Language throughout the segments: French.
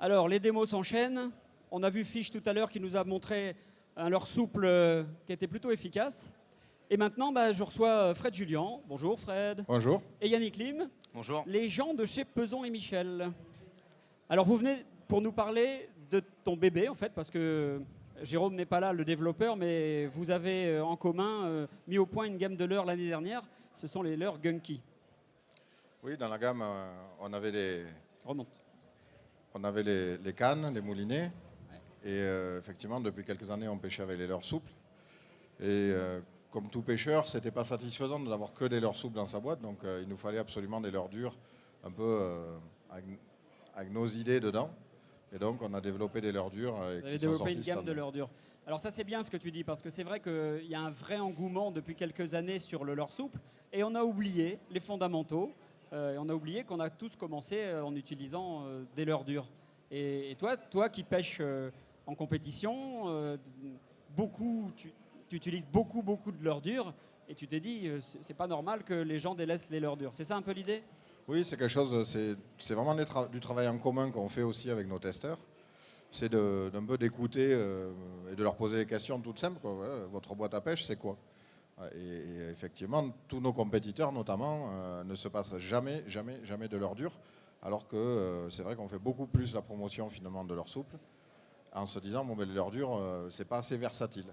Alors, les démos s'enchaînent. On a vu Fiche tout à l'heure qui nous a montré un leurre souple qui était plutôt efficace. Et maintenant, je reçois Fred Julien. Bonjour Fred. Bonjour. Et Yannick Lim. Bonjour. Les gens de chez Peson et Michel. Alors, vous venez pour nous parler de ton bébé, en fait, parce que Jérôme n'est pas là, le développeur, mais vous avez en commun mis au point une gamme de leurres l'année dernière. Ce sont les leurres Gunky. Oui, dans la gamme, on avait Remonte. les cannes, les moulinets. Et effectivement, depuis quelques années, on pêchait avec les leurres souples. Et comme tout pêcheur, ce n'était pas satisfaisant de n'avoir que des leurres souples dans sa boîte. Donc il nous fallait absolument des leurres dures, un peu avec nos idées dedans. Et donc on a développé des leurres dures. Vous avez développé une gamme de leurres dures. Alors ça c'est bien ce que tu dis, parce que c'est vrai qu'il y a un vrai engouement depuis quelques années sur le leurre souple. Et on a oublié les fondamentaux. Et on a oublié qu'on a tous commencé en utilisant des leurres dures. Et toi qui pêches en compétition, tu utilises beaucoup de leurres dures. Et tu t'es dit, c'est pas normal que les gens délaissent les leurres dures. C'est ça un peu l'idée ? Oui, c'est quelque chose, c'est vraiment du travail en commun qu'on fait aussi avec nos testeurs. C'est d'un peu d'écouter et de leur poser des questions toutes simples. Quoi. Voilà, votre boîte à pêche, c'est quoi ? Et effectivement, tous nos compétiteurs, notamment, ne se passent jamais de leurre dure, alors que c'est vrai qu'on fait beaucoup plus la promotion finalement de leurre souple, en se disant bon, les leurres dures, c'est pas assez versatile.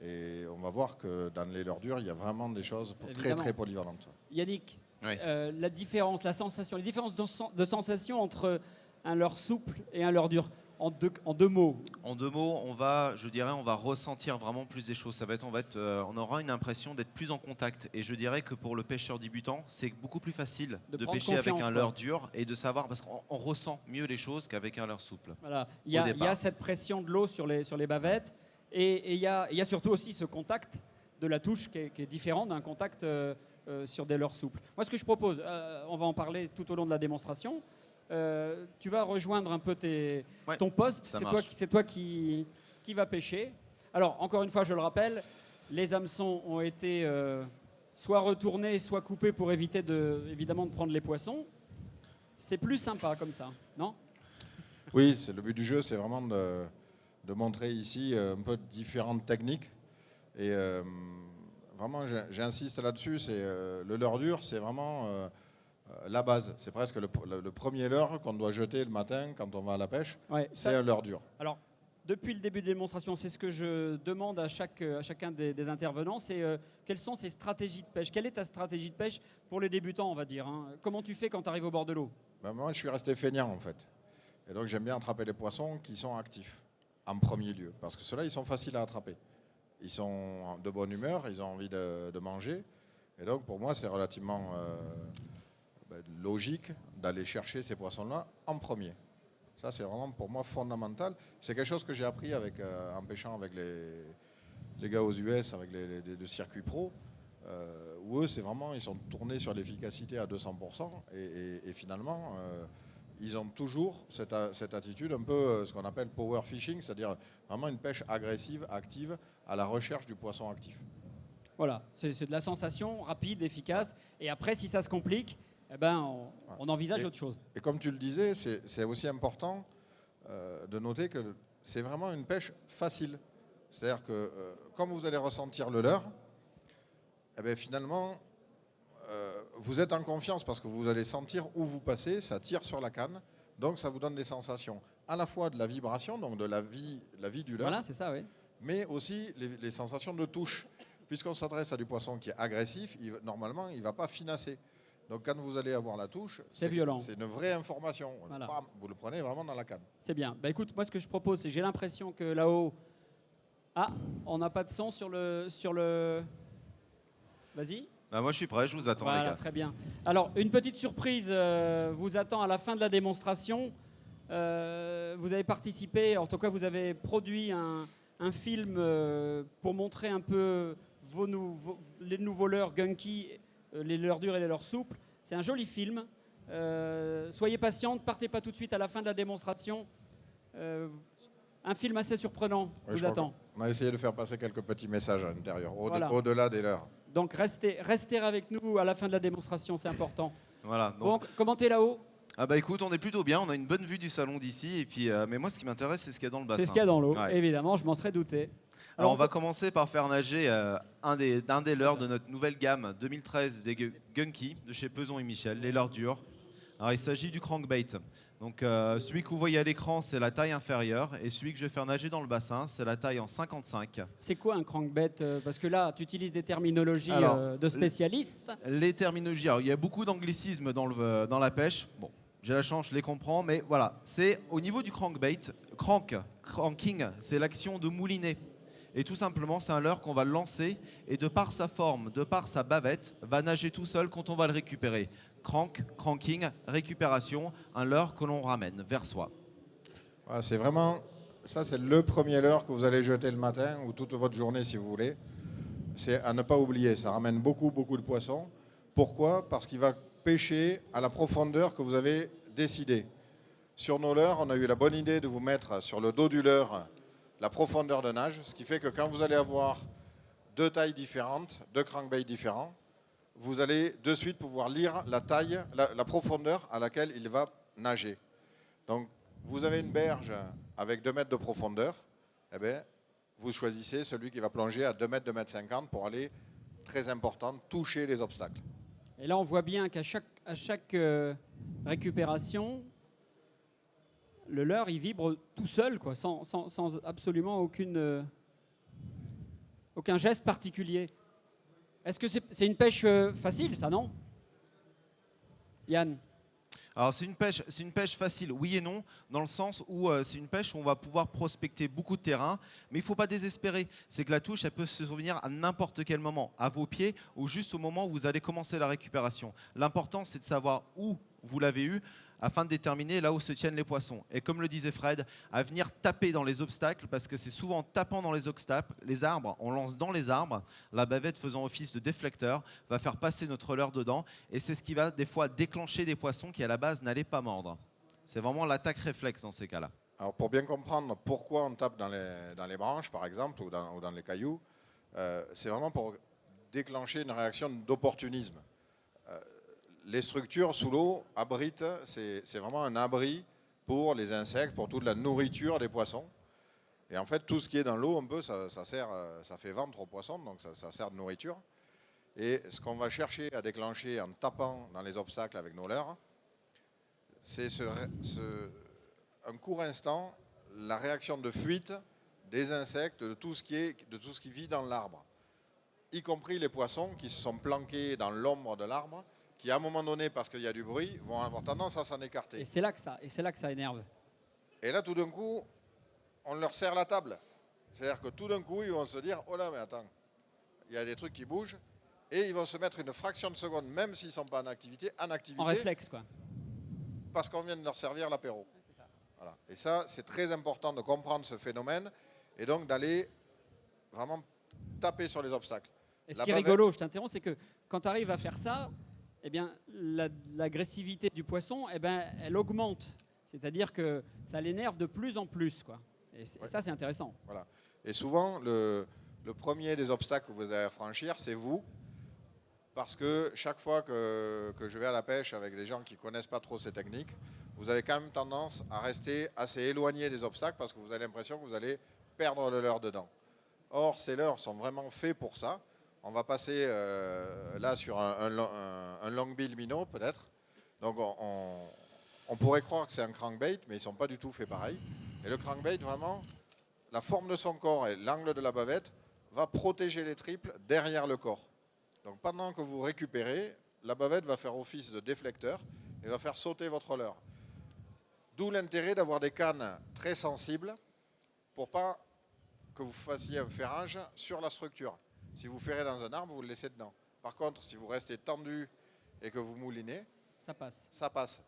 Et on va voir que dans les leurres dures, il y a vraiment des choses très polyvalentes. Yannick, oui. La différence, la sensation, les différences de sensation entre un leurre souple et un leurre dur, en deux mots. En deux mots, on va ressentir vraiment plus des choses. On aura une impression d'être plus en contact. Et je dirais que pour le pêcheur débutant, c'est beaucoup plus facile de pêcher avec un leurre dur et de savoir, parce qu'on ressent mieux les choses qu'avec un leurre souple. Voilà. Il y a cette pression de l'eau sur les bavettes. Et il y a surtout aussi ce contact de la touche qui est différent d'un contact sur des leurres souples. Moi, ce que je propose, on va en parler tout au long de la démonstration. Tu vas rejoindre un peu ton poste. C'est toi qui va pêcher. Alors, encore une fois, je le rappelle, les hameçons ont été soit retournés, soit coupés pour éviter évidemment de prendre les poissons. C'est plus sympa comme ça, non ? Oui, c'est le but du jeu, c'est vraiment de montrer ici un peu différentes techniques. Et vraiment, j'insiste là-dessus, c'est le leurre dur, c'est vraiment la base. C'est presque le premier leurre qu'on doit jeter le matin quand on va à la pêche. Ouais, c'est un leurre dur. Alors, depuis le début de démonstration, c'est ce que je demande à chacun des intervenants, c'est quelles sont ces stratégies de pêche ? Quelle est ta stratégie de pêche pour les débutants, on va dire, hein ? Comment tu fais quand tu arrives au bord de l'eau ? Moi, je suis resté feignant, en fait. Et donc, j'aime bien attraper les poissons qui sont actifs, en premier lieu. Parce que ceux-là, ils sont faciles à attraper. Ils sont de bonne humeur, ils ont envie de manger. Et donc, pour moi, c'est relativement logique d'aller chercher ces poissons-là en premier. Ça, c'est vraiment pour moi fondamental. C'est quelque chose que j'ai appris en pêchant avec les gars aux US, avec les circuits pro, où eux, c'est vraiment, ils sont tournés sur l'efficacité à 200%. Et finalement, ils ont toujours cette attitude un peu ce qu'on appelle power fishing, c'est-à-dire vraiment une pêche agressive, active, à la recherche du poisson actif. Voilà, c'est de la sensation rapide, efficace. Et après, si ça se complique, on envisage autre chose. Et comme tu le disais, c'est aussi important de noter que c'est vraiment une pêche facile. C'est-à-dire que comme vous allez ressentir le leurre, finalement, vous êtes en confiance parce que vous allez sentir où vous passez, ça tire sur la canne, donc ça vous donne des sensations à la fois de la vibration, donc de la vie du leurre, voilà, c'est ça, oui. Mais aussi les sensations de touche. Puisqu'on s'adresse à du poisson qui est agressif, normalement, il ne va pas finasser. Donc quand vous allez avoir la touche, c'est violent. C'est une vraie information. Voilà. Bam, vous le prenez vraiment dans la canne. C'est bien. Écoute, moi ce que je propose, c'est j'ai l'impression que là-haut... Ah, on n'a pas de son sur le... Vas-y. Moi je suis prêt, je vous attends voilà, les gars. Très bien. Alors, une petite surprise vous attend à la fin de la démonstration. Vous avez participé, en tout cas vous avez produit un film pour montrer un peu les nouveaux leurres Gunky, les leurres durs et les leurres souples. C'est un joli film. Soyez patiente, partez pas tout de suite à la fin de la démonstration. Un film assez surprenant vous attend. On a essayé de faire passer quelques petits messages à l'intérieur, au-delà des leurres. Donc restez avec nous à la fin de la démonstration, c'est important. Voilà. Bon, comment t'es là-haut ? Ah bah écoute, on est plutôt bien, on a une bonne vue du salon d'ici, et puis, mais moi ce qui m'intéresse c'est ce qu'il y a dans le bassin. C'est ce qu'il y a dans l'eau, Ouais. évidemment, je m'en serais douté. Alors on va commencer par faire nager un des leurres de notre nouvelle gamme 2013 des Gunky de chez Peson et Michel, les leurres durs. Alors il s'agit du crankbait. Donc celui que vous voyez à l'écran c'est la taille inférieure et celui que je vais faire nager dans le bassin c'est la taille en 55. C'est quoi un crankbait? Parce que là tu utilises des terminologies de spécialistes. Les terminologies, alors il y a beaucoup d'anglicismes dans la pêche. Bon, j'ai la chance, je les comprends, mais voilà, c'est au niveau du crankbait, cranking, c'est l'action de mouliner. Et tout simplement, c'est un leurre qu'on va lancer et de par sa forme, de par sa bavette, va nager tout seul quand on va le récupérer. Cranking, récupération, un leurre que l'on ramène vers soi. Voilà, c'est vraiment, ça c'est le premier leurre que vous allez jeter le matin ou toute votre journée si vous voulez. C'est à ne pas oublier, ça ramène beaucoup de poissons. Pourquoi? Parce qu'il va pêcher à la profondeur que vous avez décidé. Sur nos leurres, on a eu la bonne idée de vous mettre sur le dos du leurre la profondeur de nage, ce qui fait que quand vous allez avoir deux tailles différentes, deux crankbaits différents, vous allez de suite pouvoir lire la taille, la profondeur à laquelle il va nager. Donc, vous avez une berge avec 2 mètres de profondeur, eh bien, vous choisissez celui qui va plonger à 2 mètres, 2 mètres 50 pour aller, très important, toucher les obstacles. Et là, on voit bien qu'à chaque récupération, le leurre, il vibre tout seul, quoi, sans absolument aucun geste particulier. Est-ce que c'est une pêche facile, ça, non? Yann? Alors c'est une pêche facile, oui et non, dans le sens où c'est une pêche où on va pouvoir prospecter beaucoup de terrain, mais il ne faut pas désespérer. C'est que la touche, elle peut se souvenir à n'importe quel moment, à vos pieds ou juste au moment où vous allez commencer la récupération. L'important, c'est de savoir où vous l'avez eu, afin de déterminer là où se tiennent les poissons. Et comme le disait Fred, à venir taper dans les obstacles, parce que c'est souvent en tapant dans les obstacles, les arbres, on lance dans les arbres, la bavette faisant office de déflecteur, va faire passer notre leurre dedans, et c'est ce qui va des fois déclencher des poissons qui à la base n'allaient pas mordre. C'est vraiment l'attaque réflexe dans ces cas-là. Alors pour bien comprendre pourquoi on tape dans les branches, par exemple, ou dans les cailloux, c'est vraiment pour déclencher une réaction d'opportunisme. Les structures sous l'eau abritent, c'est vraiment un abri pour les insectes, pour toute la nourriture des poissons. Et en fait, tout ce qui est dans l'eau, un peu, ça fait ventre aux poissons, donc ça sert de nourriture. Et ce qu'on va chercher à déclencher en tapant dans les obstacles avec nos leurres, c'est un court instant, la réaction de fuite des insectes, de tout ce qui vit dans l'arbre, y compris les poissons qui se sont planqués dans l'ombre de l'arbre, qui à un moment donné, parce qu'il y a du bruit, vont avoir tendance à s'en écarter. Et c'est là que ça énerve. Et là, tout d'un coup, on leur serre la table. C'est-à-dire que tout d'un coup, ils vont se dire, oh là, mais attends, il y a des trucs qui bougent, et ils vont se mettre une fraction de seconde, même s'ils ne sont pas en activité. En réflexe, quoi. Parce qu'on vient de leur servir l'apéro. Voilà. Et ça, c'est très important de comprendre ce phénomène, et donc d'aller vraiment taper sur les obstacles. Et ce qui est rigolo, je t'interromps, c'est que quand tu arrives à faire ça, eh bien, l'agressivité du poisson, eh bien, elle augmente. C'est-à-dire que ça l'énerve de plus en plus, quoi. Et ça, c'est intéressant. Voilà. Et souvent, le premier des obstacles que vous avez à franchir, c'est vous. Parce que chaque fois que je vais à la pêche avec des gens qui ne connaissent pas trop ces techniques, vous avez quand même tendance à rester assez éloigné des obstacles parce que vous avez l'impression que vous allez perdre le leurre dedans. Or, ces leurres sont vraiment faits pour ça. On va passer là sur un longbill minnow peut-être. Donc on pourrait croire que c'est un crankbait, mais ils ne sont pas du tout faits pareil. Et le crankbait, vraiment, la forme de son corps et l'angle de la bavette va protéger les triples derrière le corps. Donc pendant que vous récupérez, la bavette va faire office de déflecteur et va faire sauter votre leurre. D'où l'intérêt d'avoir des cannes très sensibles pour pas que vous fassiez un ferrage sur la structure. Si vous ferrez dans un arbre, vous le laissez dedans. Par contre, si vous restez tendu et que vous moulinez, ça passe. Ça passe.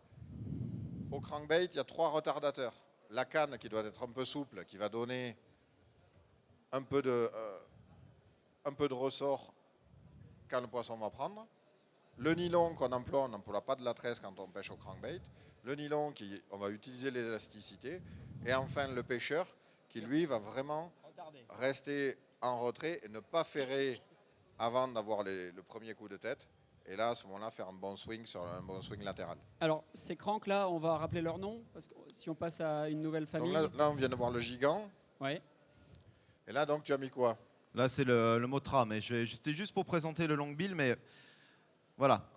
Au crankbait, il y a 3 retardateurs. La canne qui doit être un peu souple, qui va donner un peu de ressort quand le poisson va prendre. Le nylon qu'on emploie, on n'emploie pas de la tresse quand on pêche au crankbait. Le nylon, on va utiliser l'élasticité. Et enfin, le pêcheur, qui lui va vraiment rester en retrait et ne pas ferrer avant d'avoir le premier coup de tête. Et là, à ce moment-là, faire un bon swing sur un bon swing latéral. Alors, ces cranks là, on va rappeler leur nom, parce que si on passe à une nouvelle famille. Donc là, on vient de voir le gigant. Ouais. Et là, donc, tu as mis quoi? Là, c'est le Motra, mais c'était juste pour présenter le long bill, mais voilà.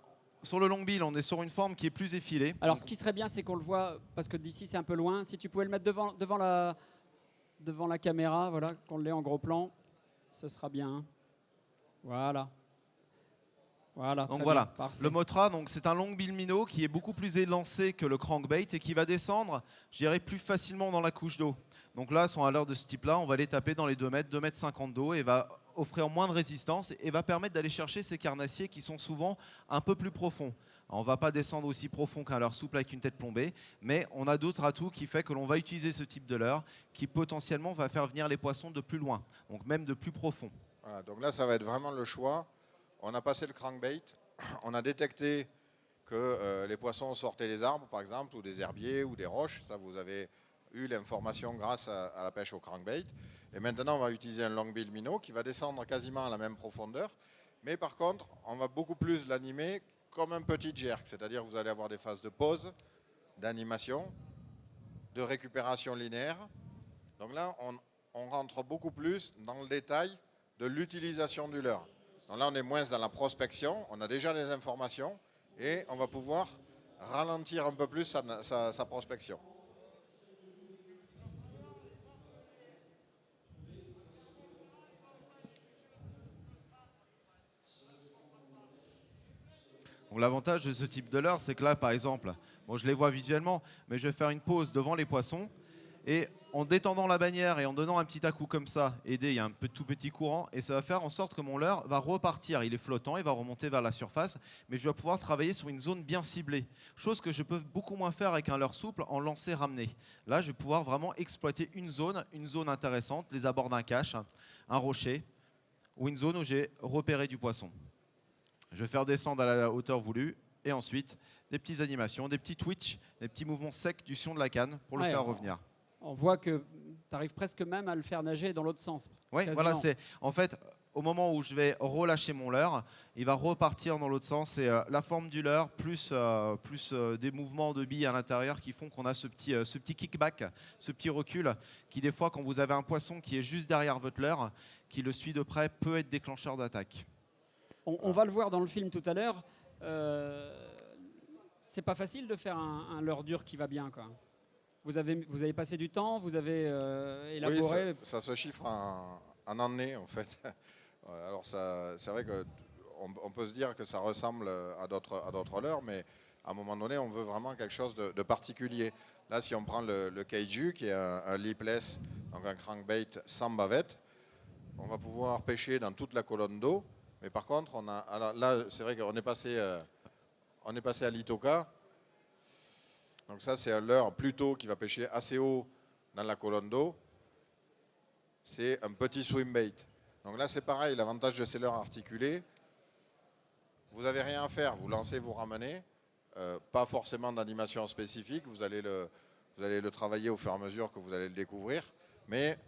Sur le long bill, on est sur une forme qui est plus effilée. Alors, ce qui serait bien, c'est qu'on le voit, parce que d'ici, c'est un peu loin. Si tu pouvais le mettre devant la caméra, voilà, qu'on l'ait en gros plan, ce sera bien. Voilà. Voilà. Donc voilà, bien, le Motra, donc c'est un long bill minnow qui est beaucoup plus élancé que le crankbait et qui va descendre, je dirais, plus facilement dans la couche d'eau. Donc là, sur un leurre de ce type-là, on va les taper dans les 2 mètres, 2,50 m d'eau et va offrir moins de résistance et va permettre d'aller chercher ces carnassiers qui sont souvent un peu plus profonds. Alors, on ne va pas descendre aussi profond qu'un leurre souple avec une tête plombée, mais on a d'autres atouts qui fait que l'on va utiliser ce type de leurre qui potentiellement va faire venir les poissons de plus loin, donc même de plus profond. Voilà, donc là, ça va être vraiment le choix. On a passé le crankbait, on a détecté que les poissons sortaient des arbres, par exemple, ou des herbiers, ou des roches. Ça, vous avez eu l'information grâce à la pêche au crankbait. Et maintenant, on va utiliser un long bill minnow qui va descendre quasiment à la même profondeur. Mais par contre, on va beaucoup plus l'animer comme un petit jerk. C'est-à-dire que vous allez avoir des phases de pause, d'animation, de récupération linéaire. Donc là, on rentre beaucoup plus dans le détail de l'utilisation du leurre. Donc là, on est moins dans la prospection, on a déjà les informations et on va pouvoir ralentir un peu plus sa prospection. L'avantage de ce type de leurre, c'est que là, par exemple, bon, je les vois visuellement, mais je vais faire une pause devant les poissons. Et en détendant la bannière et en donnant un petit à-coup comme ça, il y a un tout petit courant et ça va faire en sorte que mon leurre va repartir. Il est flottant, il va remonter vers la surface, mais je vais pouvoir travailler sur une zone bien ciblée. Chose que je peux beaucoup moins faire avec un leurre souple en lancer-ramener. Là, je vais pouvoir vraiment exploiter une zone intéressante, les abords d'un cache, un rocher ou une zone où j'ai repéré du poisson. Je vais faire descendre à la hauteur voulue et ensuite des petites animations, des petits twitch, des petits mouvements secs du sion de la canne pour le faire revenir. On voit que tu arrives presque même à le faire nager dans l'autre sens. Oui, voilà, c'est en fait au moment où je vais relâcher mon leurre, il va repartir dans l'autre sens. C'est la forme du leurre plus des mouvements de billes à l'intérieur qui font qu'on a ce petit kickback, ce petit recul qui des fois quand vous avez un poisson qui est juste derrière votre leurre, qui le suit de près, peut être déclencheur d'attaque. On va le voir dans le film tout à l'heure. C'est pas facile de faire un leurre dur qui va bien, quoi. Vous avez passé du temps, vous avez élaboré. Oui, ça se chiffre en années en fait. Alors c'est vrai qu'on peut se dire que ça ressemble à d'autres leurres, mais à un moment donné, on veut vraiment quelque chose de particulier. Là, si on prend le Kaiju, qui est un lipless, donc un crankbait sans bavette, on va pouvoir pêcher dans toute la colonne d'eau. Mais par contre, alors là, c'est vrai qu'on est passé à l'Itoka. Donc ça, c'est un leurre plutôt qui va pêcher assez haut dans la colonne d'eau. C'est un petit swim bait. Donc là, c'est pareil, l'avantage de ces leurres articulés, vous n'avez rien à faire, vous lancez, vous ramenez. Pas forcément d'animation spécifique, vous allez le travailler au fur et à mesure que vous allez le découvrir. Mais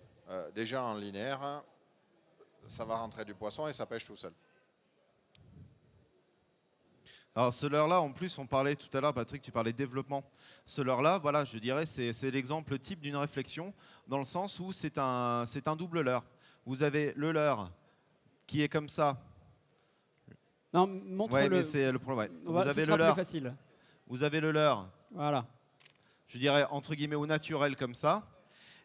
déjà en linéaire, ça va rentrer du poisson et ça pêche tout seul. Alors ce leurre-là, en plus, on parlait tout à l'heure, Patrick, tu parlais de développement. Ce leurre-là, voilà, je dirais, c'est l'exemple type d'une réflexion, dans le sens où c'est un double leurre. Vous avez le leurre qui est comme ça. Non, montre-le. Ouais, mais c'est le problème. Ouais. Vous avez le leurre. Facile. Vous avez le leurre. Voilà. Je dirais entre guillemets au naturel comme ça.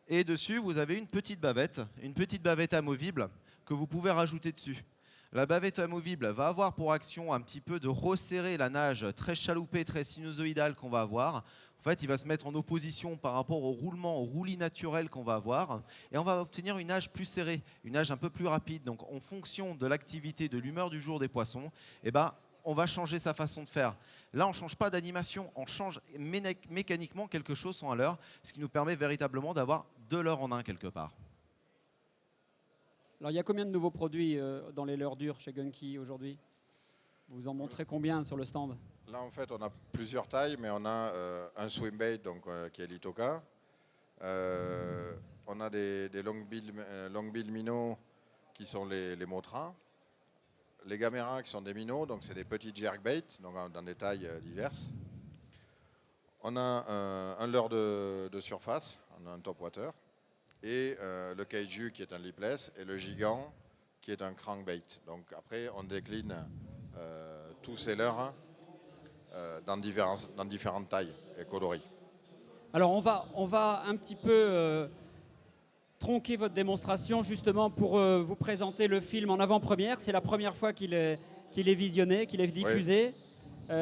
Et dessus, vous avez une petite bavette amovible que vous pouvez rajouter dessus. La bavette amovible va avoir pour action un petit peu de resserrer la nage très chaloupée, très sinusoïdale qu'on va avoir. En fait, il va se mettre en opposition par rapport au roulement, au roulis naturel qu'on va avoir. Et on va obtenir une nage plus serrée, une nage un peu plus rapide. Donc, en fonction de l'activité, de l'humeur du jour des poissons, on va changer sa façon de faire. Là, on ne change pas d'animation, on change mécaniquement quelque chose sur un leurre, ce qui nous permet véritablement d'avoir deux leurres en un quelque part. Alors, il y a combien de nouveaux produits dans les leurres durs chez Gunky aujourd'hui? Vous en montrez combien sur le stand? Là, en fait, on a plusieurs tailles, mais on a un swim bait, donc, qui est l'Itoka. On a des long bill minnow qui sont les Motra. les caméras qui sont des minots, donc c'est des petits jerkbaits, donc dans des tailles diverses. On a un leurre de surface, on a un topwater, et le kaiju qui est un lipless, et le gigant qui est un crankbait. Donc après, on décline tous ces leurres dans différentes tailles et coloris. Alors on va un petit peu tronquer votre démonstration justement pour vous présenter le film en avant-première. C'est la première fois qu'il est visionné, qu'il est diffusé. Oui.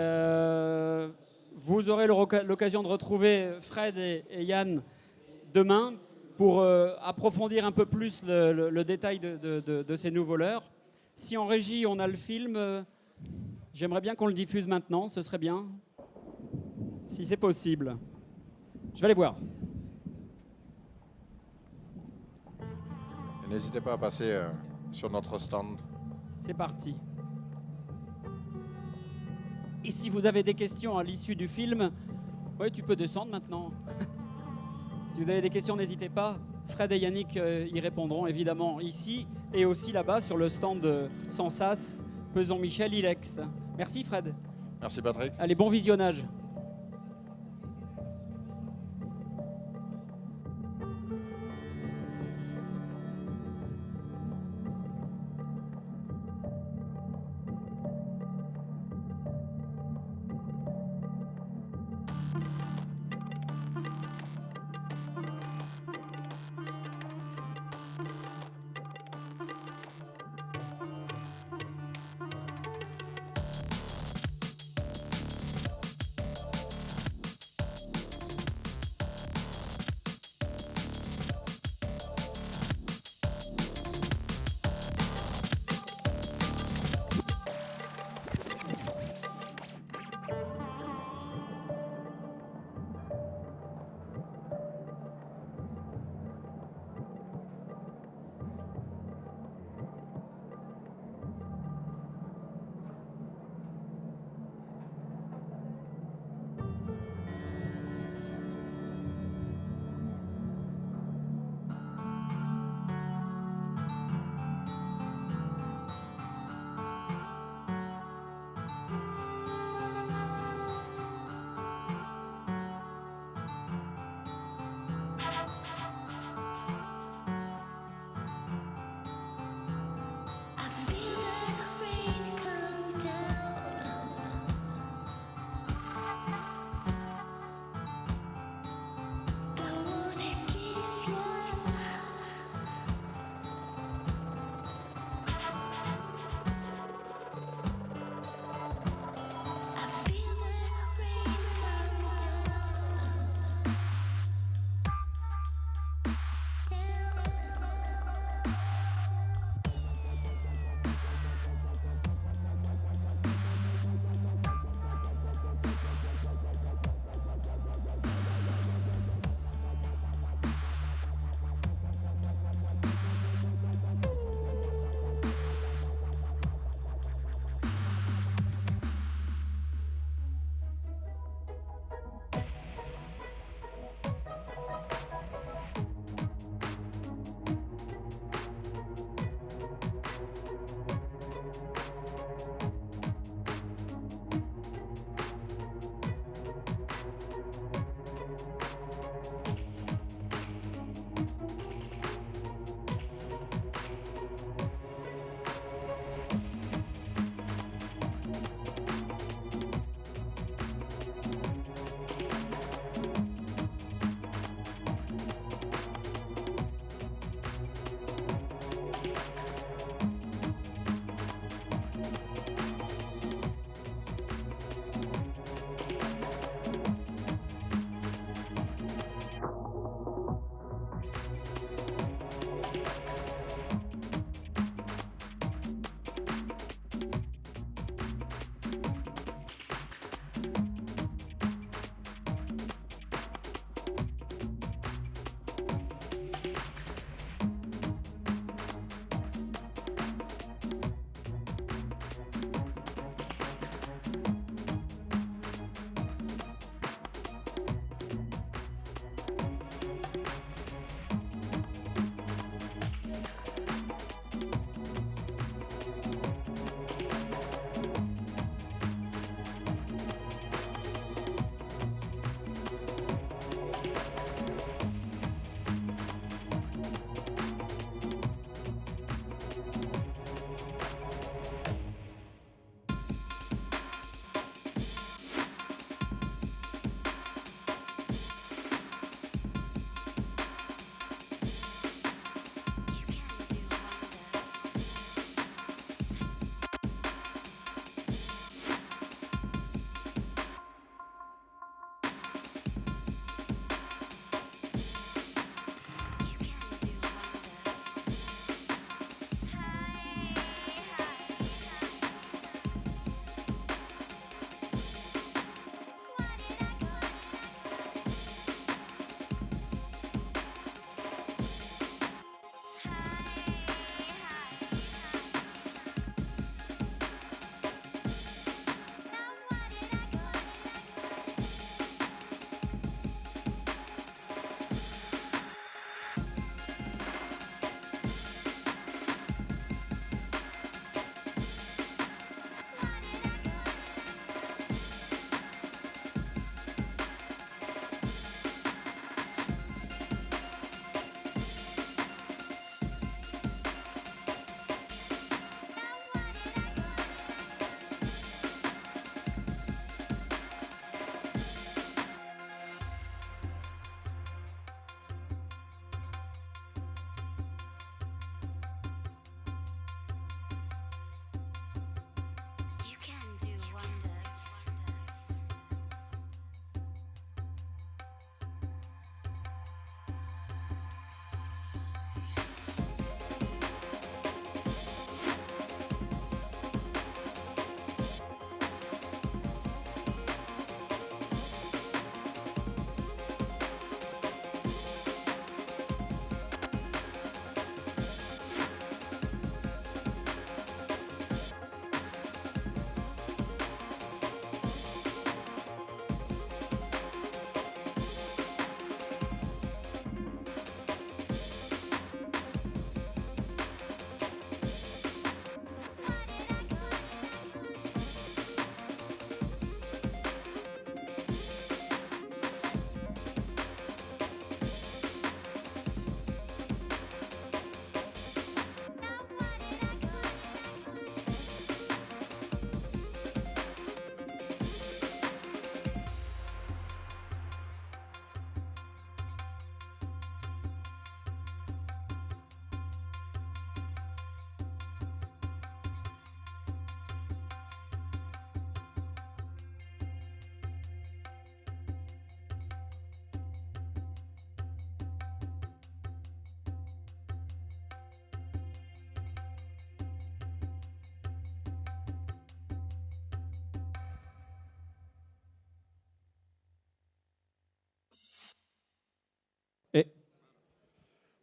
Vous aurez l'occasion de retrouver Fred et Yann demain pour approfondir un peu plus le détail de ces nouveaux leurres. Si en régie on a le film, j'aimerais bien qu'on le diffuse maintenant, ce serait bien, si c'est possible. Je vais aller voir. N'hésitez pas à passer sur notre stand. C'est parti. Et si vous avez des questions à l'issue du film, oui, tu peux descendre maintenant. Si vous avez des questions, n'hésitez pas. Fred et Yannick y répondront évidemment ici et aussi là-bas sur le stand de Sensas, Peson Michel, Ilex. Merci Fred. Merci Patrick. Allez, bon visionnage.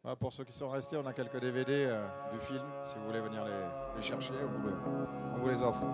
Voilà, pour ceux qui sont restés, on a quelques DVD du film. Si vous voulez venir les chercher, on vous les offre.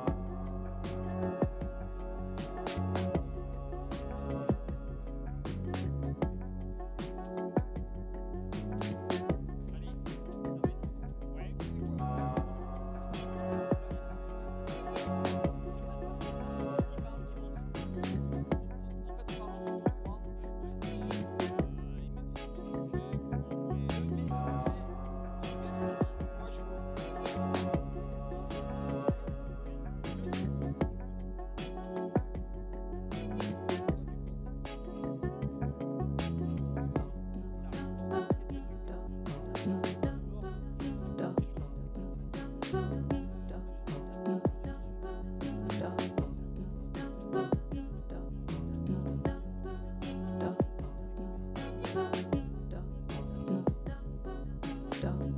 da